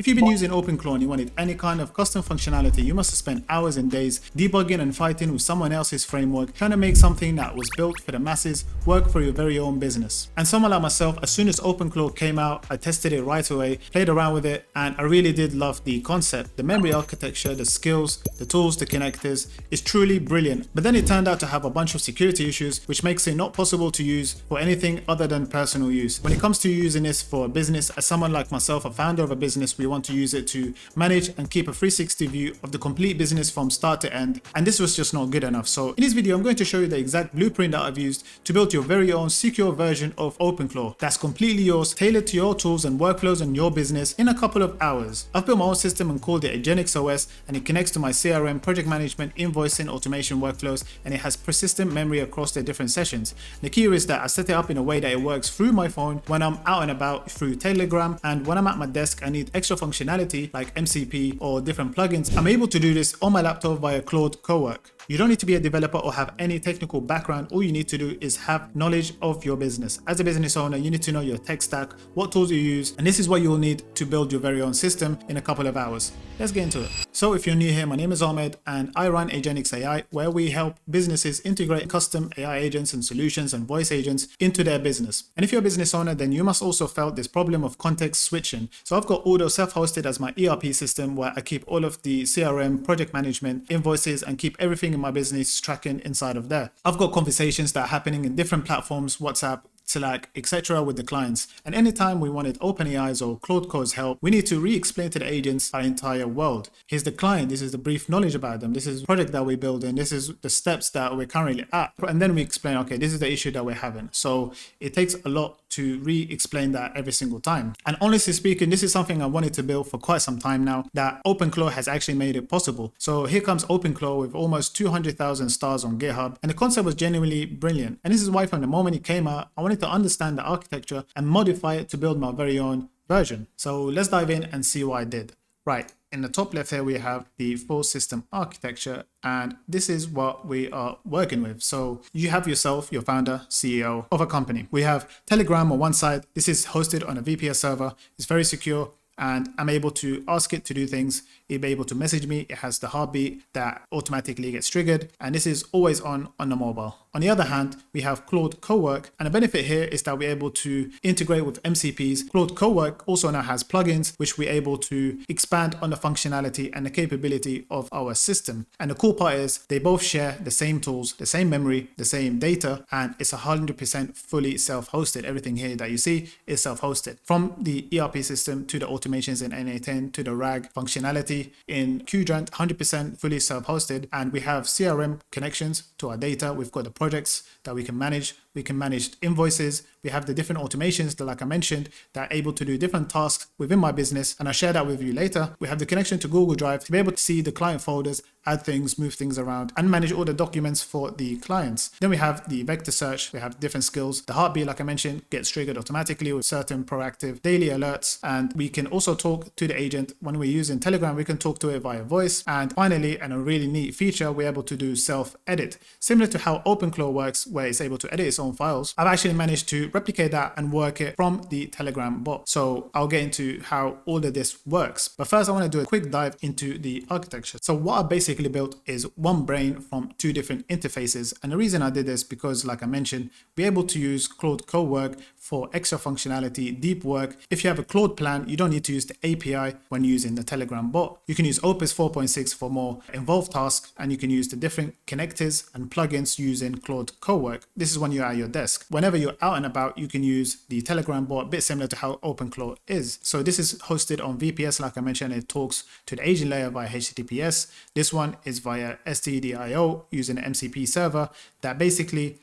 If you've been using openclaw and you wanted any kind of custom functionality, you must have spent hours and days debugging and fighting with someone else's framework, trying to make something that was built for the masses work for your very own business. And someone like myself, as soon as openclaw came out, I tested it right away, played around with it, and I really did love the concept. The memory architecture, the skills, the tools, the connectors is truly brilliant. But then it turned out to have a bunch of security issues, which makes it not possible to use for anything other than personal use. When it comes to using this for a business, as someone like myself, a founder of a business, we want to use it to manage and keep a 360 view of the complete business from start to end. And this was just not good enough. So in this video, I'm going to show you the exact blueprint that I've used to build your very own secure version of openclaw that's completely yours, tailored to your tools and workflows and your business in a couple of hours. I've built my own system and called it Agenix OS, and it connects to my CRM, project management, invoicing, automation workflows, and it has persistent memory across the different sessions. The key is that I set it up in a way that it works through my phone when I'm out and about through Telegram, and when I'm at my desk I need extra functionality like MCP or different plugins. I'm able to do this on my laptop via Claude Cowork. You don't need to be a developer or have any technical background. All you need to do is have knowledge of your business. As a business owner, you need to know your tech stack, what tools you use, and this is what you'll need to build your very own system in a couple of hours. Let's get into it. So if you're new here, my name is Ahmed and I run Agenix AI, where we help businesses integrate custom AI agents and solutions and voice agents into their business. And if you're a business owner, then you must also felt this problem of context switching. So I've got Udo self-hosted as my ERP system, where I keep all of the CRM, project management, invoices, and keep everything in my business tracking inside of there. I've got conversations that are happening in different platforms, WhatsApp, Slack, etc. with the clients. And anytime we wanted OpenAI's or Claude Code's help, we need to re-explain to the agents our entire world. Here's the client, this is the brief knowledge about them, this is the project that we build in, this is the steps that we're currently at. And then we explain, okay, this is the issue that we're having. So it takes a lot to re-explain that every single time. And honestly speaking, this is something I wanted to build for quite some time now, that openclaw has actually made it possible. So here comes openclaw with almost 200,000 stars on GitHub, and the concept was genuinely brilliant. And this is why from the moment it came out, I wanted to understand the architecture and modify it to build my very own version. So let's dive in and see what I did. Right, in the top left here we have the full system architecture, and this is what we are working with. So you have yourself, your founder, CEO of a company. We have Telegram on one side. This is hosted on a VPS server. It's very secure, and I'm able to ask it to do things. It'll be able to message me. It has the heartbeat that automatically gets triggered, and this is always on the mobile. On the other hand, we have Claude Cowork, and the benefit here is that we're able to integrate with MCPs. Claude Cowork also now has plugins, which we're able to expand on the functionality and the capability of our system. And the cool part is they both share the same tools, the same memory, the same data, and it's 100% fully self-hosted. Everything here that you see is self-hosted. From the ERP system to the automations in NA10 to the RAG functionality in Qdrant, 100% fully self-hosted. And we have CRM connections to our data. We've got the projects that we can manage. We can manage invoices. We have the different automations that, like I mentioned, that are able to do different tasks within my business. And I'll share that with you later. We have the connection to Google Drive to be able to see the client folders, add things, move things around, and manage all the documents for the clients. Then we have the vector search. We have different skills. The heartbeat, like I mentioned, gets triggered automatically with certain proactive daily alerts. And we can also talk to the agent. When we're using Telegram, we can talk to it via voice. And finally, and a really neat feature, we're able to do self-edit. Similar to how openclaw works, where it's able to edit its own files, I've actually managed to replicate that and work it from the Telegram bot. So I'll get into how all of this works. But first, I want to do a quick dive into the architecture. So what I basically built is one brain from two different interfaces. And the reason I did this because, like I mentioned, we're able to use Claude Cowork for extra functionality, deep work. If you have a Claude plan, you don't need to use the API when using the Telegram bot. You can use Opus 4.6 for more involved tasks, and you can use the different connectors and plugins using Claude Cowork. This is when you're at your desk. Whenever you're out and about, you can use the Telegram bot, a bit similar to how openclaw is. So this is hosted on VPS, like I mentioned. It talks to the agent layer via HTTPS. This one is via STDIO using an MCP server that basically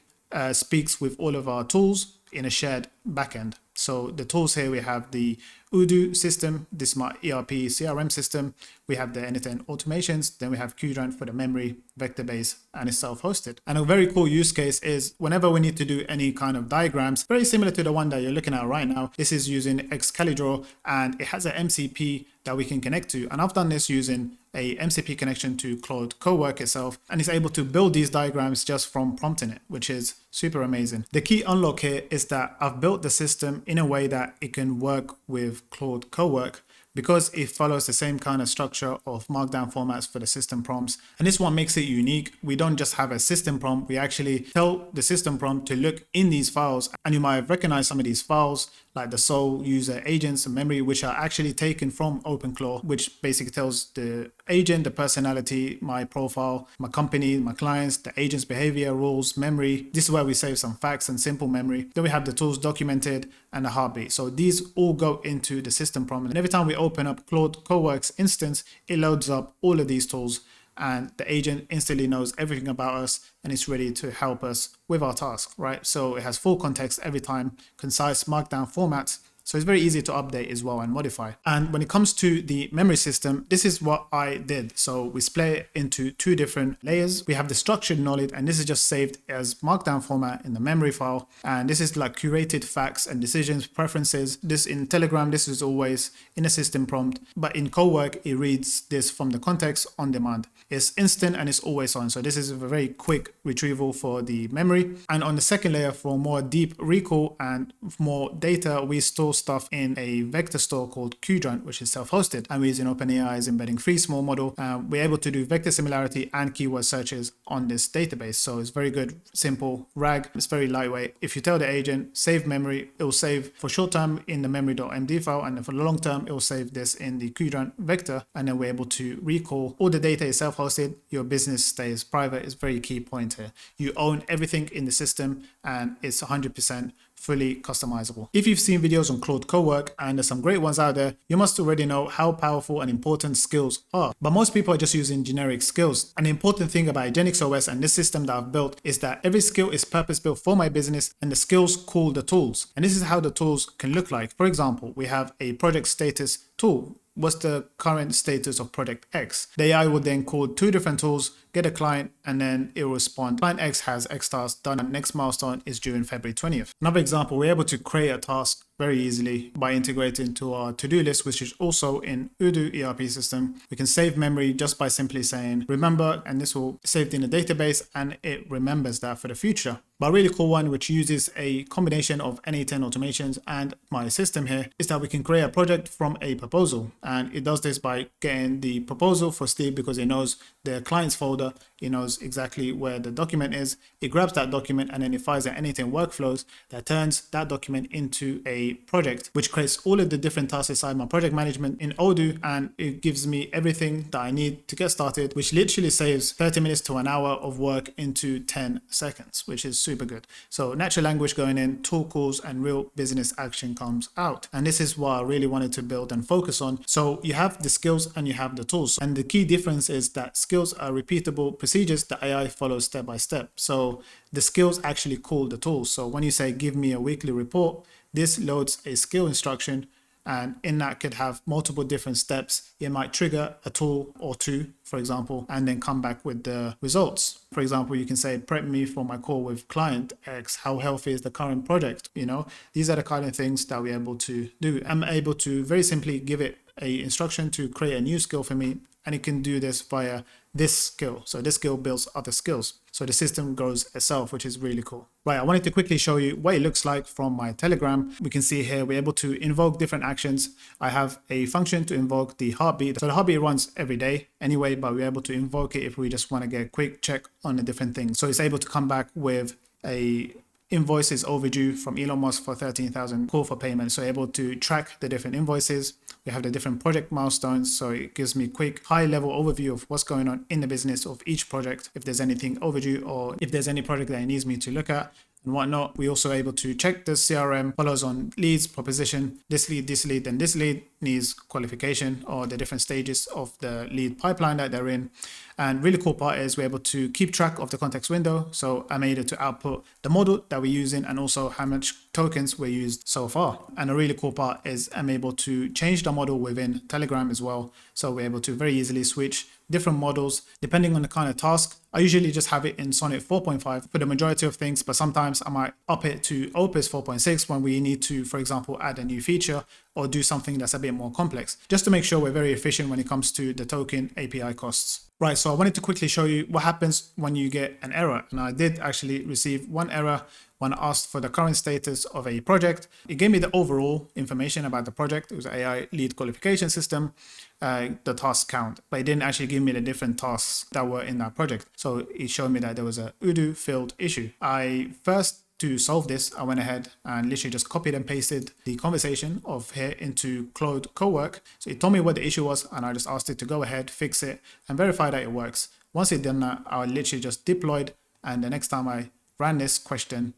speaks with all of our tools in a shared backend. So the tools here, we have the Odoo system, this is my ERP CRM system. We have the end-to-end automations, then we have Qdrant for the memory, vector base, and it's self-hosted. And a very cool use case is whenever we need to do any kind of diagrams, very similar to the one that you're looking at right now. This is using Excalibur, and it has an MCP that we can connect to. And I've done this using a MCP connection to Claude Cowork itself, and it's able to build these diagrams just from prompting it, which is super amazing. The key unlock here is that I've built the system in a way that it can work with Claude Cowork, because it follows the same kind of structure of markdown formats for the system prompts. And this one makes it unique. We don't just have a system prompt, we actually tell the system prompt to look in these files, and you might have recognized some of these files like the sole, user, agents, and memory, which are actually taken from openclaw, which basically tells the agent, the personality, my profile, my company, my clients, the agent's behavior, rules, memory. This is where we save some facts and simple memory. Then we have the tools documented and the heartbeat. So these all go into the system prompt. And every time we open up Claude Cowork's instance, it loads up all of these tools, and the agent instantly knows everything about us and it's ready to help us with our task, right? So it has full context every time, concise markdown formats. So it's very easy to update as well and modify. And when it comes to the memory system, this is what I did. So we split it into two different layers. We have the structured knowledge, and this is just saved as markdown format in the memory file. And this is like curated facts and decisions, preferences. This in Telegram, this is always in a system prompt, but in Cowork, it reads this from the context on demand. It's instant and it's always on. So this is a very quick retrieval for the memory. And on the second layer, for more deep recall and more data, we store stuff in a vector store called QGen, which is self-hosted, and we're using OpenAI's embedding 3 small model. We're able to do vector similarity and keyword searches on this database. So it's very good, simple RAG. It's very lightweight. If you tell the agent save memory, it will save for short term in the memory.md file, and for the long term, it will save this in the QGen vector, and then we're able to recall. All the data is self-hosted. Your business stays private. Is very key point here. You own everything in the system, and it's 100% fully customizable. If you've seen videos on Claude Cowork, and there's some great ones out there, you must already know how powerful and important skills are. But most people are just using generic skills. And the important thing about Agenix OS and this system that I've built is that every skill is purpose-built for my business, and the skills call the tools. And this is how the tools can look like. For example, we have a project status tool. What's the current status of project X? The AI would then call two different tools, get a client, and then it will respond. Client X has X task done, and next milestone is due in February 20th. Another example, we're able to create a task very easily by integrating to our to-do list, which is also in Odoo ERP system. We can save memory just by simply saying remember, and this will save in the database and it remembers that for the future. But a really cool one, which uses a combination of N8N automations and my system here, is that we can create a project from a proposal. And it does this by getting the proposal for Steve, because it knows the client's folder, it knows exactly where the document is. It grabs that document and then it fires the N8N workflows that turns that document into a project, which creates all of the different tasks inside my project management in Odoo, and it gives me everything that I need to get started, which literally saves 30 minutes to an hour of work into 10 seconds, which is super good. So natural language going in, tool calls, and real business action comes out. And this is what I really wanted to build and focus on. So you have the skills and you have the tools. And the key difference is that skills are repeatable procedures that AI follows step by step. So the skills actually call the tools. So when you say, give me a weekly report, this loads a skill instruction, and in that could have multiple different steps. It might trigger a tool or two, for example, and then come back with the results. For example, you can say, prep me for my call with client X. How healthy is the current project? You know, these are the kind of things that we're able to do. I'm able to very simply give it a instruction to create a new skill for me, and it can do this via this skill. So this skill builds other skills. So the system grows itself, which is really cool. Right, I wanted to quickly show you what it looks like from my Telegram. We can see here we're able to invoke different actions. I have a function to invoke the heartbeat. So the heartbeat runs every day anyway, but we're able to invoke it if we just want to get a quick check on a different thing. So it's able to come back with a invoice is overdue from Elon Musk for 13,000, call for payment. So able to track the different invoices. We have the different project milestones. So it gives me a quick high level overview of what's going on in the business of each project, if there's anything overdue or if there's any project that it needs me to look at and whatnot. We also able to check the CRM, follows on leads, proposition, this lead, and this lead needs qualification, or the different stages of the lead pipeline that they're in. And really cool part is we're able to keep track of the context window. So I'm able to output the model that we're using and also how much tokens were used so far. And a really cool part is I'm able to change the model within Telegram as well. So we're able to very easily switch different models depending on the kind of task. I usually just have it in Sonnet 4.5 for the majority of things, but sometimes I might up it to Opus 4.6 when we need to, for example, add a new feature or do something that's a bit more complex, just to make sure we're very efficient when it comes to the token API costs. Right, so I wanted to quickly show you what happens when you get an error. And I did actually receive one error when I asked for the current status of a project, it gave me the overall information about the project. It was AI lead qualification system, the task count, but it didn't actually give me the different tasks that were in that project. So it showed me that there was a Odoo field issue. To solve this, I went ahead and literally just copied and pasted the conversation of here into Claude cowork. So it told me what the issue was, and I just asked it to go ahead, fix it, and verify that it works. Once it done that, I literally just deployed, and the next time I ran this question,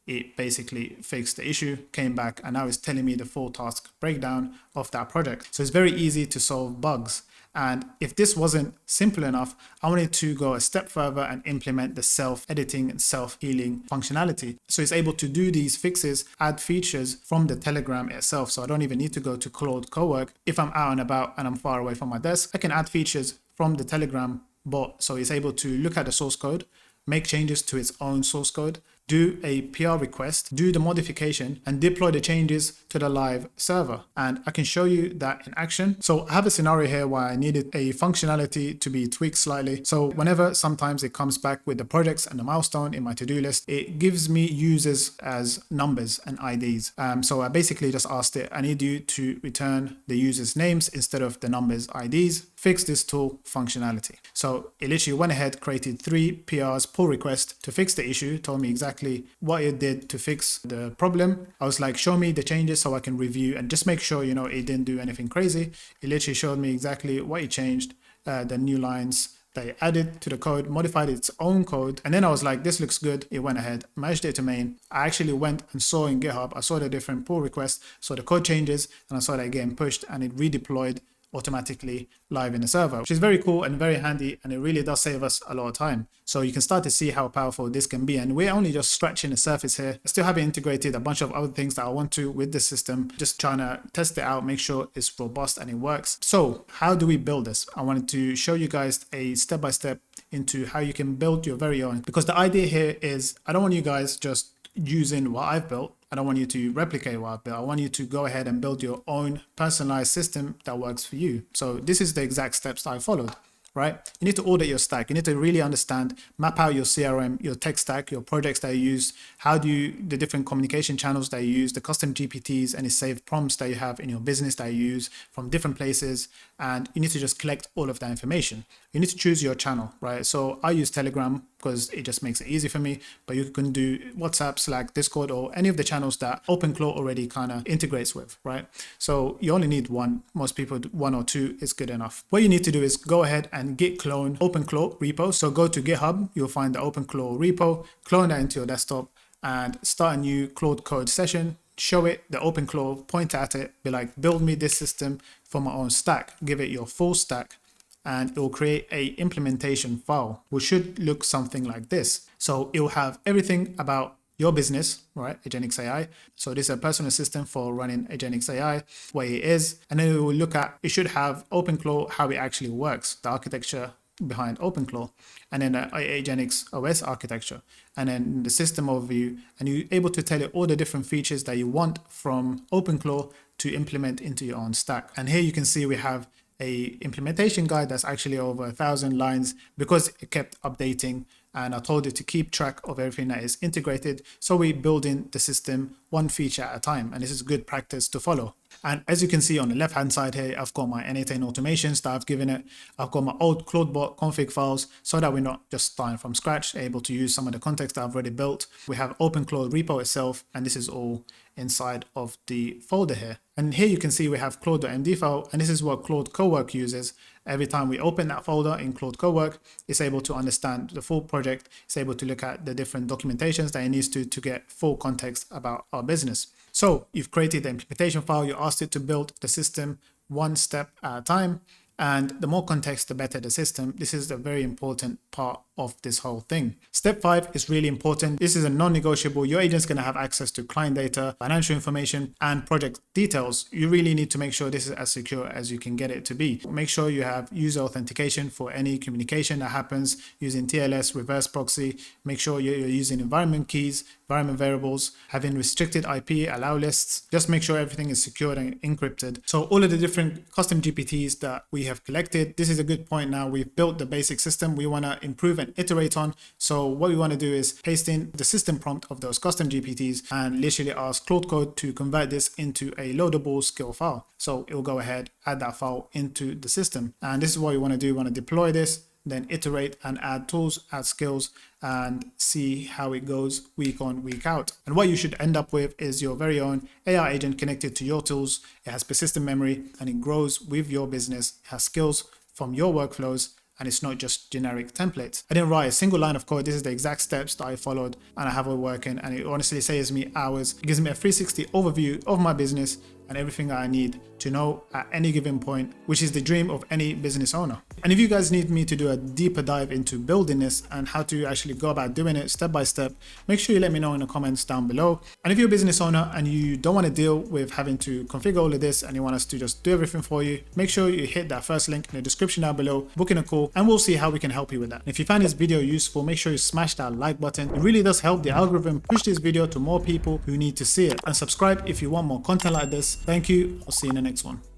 it basically fixed the issue, came back, and now it's telling me the full task breakdown of that project. So it's very easy to solve bugs. And if this wasn't simple enough, I wanted to go a step further and implement the self-editing and self-healing functionality. So it's able to do these fixes, add features from the Telegram itself. So I don't even need to go to Claude cowork. If I'm out and about and I'm far away from my desk, I can add features from the Telegram bot. So it's able to look at the source code, make changes to its own source code, do a PR request, do the modification, and deploy the changes to the live server. And I can show you that in action. So I have a scenario here where I needed a functionality to be tweaked slightly. So whenever sometimes it comes back with the projects and the milestone in my to-do list, it gives me users as numbers and IDs. So I basically just asked it, I need you to return the users' names instead of the numbers IDs. Fix this tool functionality. So it literally went ahead, created 3 PRs, pull request to fix the issue, told me exactly what it did to fix the problem. I was like, show me the changes so I can review and just make sure, it didn't do anything crazy. It literally showed me exactly what it changed, the new lines that it added to the code, modified its own code. And then I was like, this looks good. It went ahead, merged it to main. I actually went and saw in GitHub, I saw the different pull requests, saw the code changes, and I saw that getting pushed, and it redeployed automatically live in the server, which is very cool and very handy, and it really does save us a lot of time. So you can start to see how powerful this can be, and we're only just scratching the surface here. I still haven't integrated a bunch of other things that I want to with the system, just trying to test it out, make sure it's robust and it works. So how do we build this? I wanted to show you guys a step-by-step into how you can build your very own, because the idea here is I don't want you guys just using what I've built. I don't want you to replicate what I've built. I want you to go ahead and build your own personalized system that works for you. So this is the exact steps that I followed, right? You need to audit your stack. You need to really understand, map out your CRM, your tech stack, your projects that you use, the different communication channels that you use, the custom GPTs, any saved prompts that you have in your business that you use from different places. And you need to just collect all of that information. You need to choose your channel, right? So I use Telegram because it just makes it easy for me, but you can do WhatsApp, Slack, Discord, or any of the channels that openclaw already kind of integrates with, right? So you only need one. Most people, 1 or 2 is good enough. What you need to do is go ahead and git clone openclaw repo. So go to GitHub, you'll find the openclaw repo, clone that into your desktop, and start a new Claude code session. Show it the openclaw, point at it, be like, build me this system for my own stack. Give it your full stack, and it will create a implementation file, which should look something like this. So it will have everything about your business, right? Agenix AI. So this is a personal assistant for running Agenix AI, what it is. And then it will look at, it should have openclaw, how it actually works, the architecture behind openclaw, and then the Agenix OS architecture, and then the system overview, and you're able to tell it all the different features that you want from openclaw to implement into your own stack. And here you can see we have a implementation guide that's actually over 1,000 lines because it kept updating, and I told it to keep track of everything that is integrated. So we build in the system one feature at a time, and this is good practice to follow. And as you can see on the left hand side here, I've got my n8n automations that I've given it. I've got my old clawdbot config files so that we're not just starting from scratch, able to use some of the context that I've already built. We have openclaw repo itself, and this is all inside of the folder here. And here you can see we have claude.md file, and this is what Claude cowork uses. Every time we open that folder in Claude cowork, it's able to understand the full project. It's able to look at the different documentations that it needs to get full context about our business. So you've created the implementation file, you asked it to build the system one step at a time. And the more context, the better the system. This is a very important part of this whole thing. Step 5 is really important. This is a non-negotiable. Your agent's going to have access to client data, financial information, and project details. You really need to make sure this is as secure as you can get it to be. Make sure you have user authentication for any communication that happens using TLS, reverse proxy. Make sure you're using environment keys, environment variables, having restricted IP, allow lists. Just make sure everything is secured and encrypted. So all of the different custom GPTs that we have collected, this is a good point now. We've built the basic system. We want to improve and and iterate on. So what we want to do is paste in the system prompt of those custom GPTs and literally ask Claude Code to convert this into a loadable skill file. So it will go ahead, add that file into the system. And this is what you want to do. You want to deploy this, then iterate and add tools, add skills, and see how it goes week on, week out. And what you should end up with is your very own AI agent connected to your tools. It has persistent memory and it grows with your business, it has skills from your workflows, and it's not just generic templates. I didn't write a single line of code. This is the exact steps that I followed and I have it working, and it honestly saves me hours. It gives me a 360 overview of my business and everything that I need to know at any given point, which is the dream of any business owner. And if you guys need me to do a deeper dive into building this and how to actually go about doing it step by step, make sure you let me know in the comments down below. And if you're a business owner and you don't want to deal with having to configure all of this and you want us to just do everything for you, make sure you hit that first link in the description down below, book in a call, and we'll see how we can help you with that. And if you find this video useful, make sure you smash that like button. It really does help the algorithm push this video to more people who need to see it. And subscribe if you want more content like this. Thank you. I'll see you in the next one.